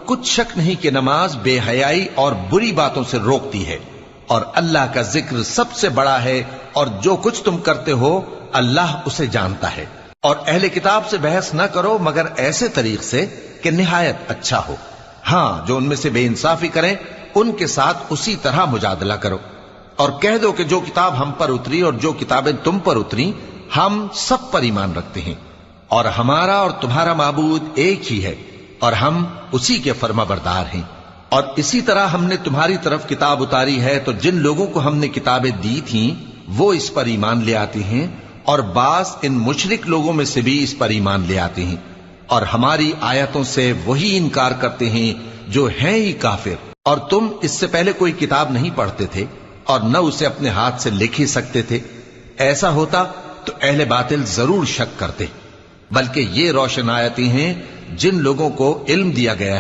کچھ شک نہیں کہ نماز بے حیائی اور بری باتوں سے روکتی ہے، اور اللہ کا ذکر سب سے بڑا ہے، اور جو کچھ تم کرتے ہو اللہ اسے جانتا ہے۔ اور اہل کتاب سے بحث نہ کرو مگر ایسے طریق سے کہ نہایت اچھا ہو۔ ہاں، جو ان میں سے بے انصافی کریں ان کے ساتھ اسی طرح مجادلہ کرو، اور کہہ دو کہ جو کتاب ہم پر اتری اور جو کتابیں تم پر اتری ہم سب پر ایمان رکھتے ہیں، اور ہمارا اور تمہارا معبود ایک ہی ہے، اور ہم اسی کے فرما بردار ہیں۔ اور اسی طرح ہم نے تمہاری طرف کتاب اتاری ہے تو جن لوگوں کو ہم نے کتابیں دی تھیں وہ اس پر ایمان لے آتے ہیں، اور بعض ان مشرک لوگوں میں سے بھی اس پر ایمان لے آتے ہیں، اور ہماری آیتوں سے وہی انکار کرتے ہیں جو ہیں ہی کافر۔ اور تم اس سے پہلے کوئی کتاب نہیں پڑھتے تھے اور نہ اسے اپنے ہاتھ سے لکھ ہی سکتے تھے، ایسا ہوتا تو اہل باطل ضرور شک کرتے، بلکہ یہ روشن آیتیں ہیں جن لوگوں کو علم دیا گیا ہے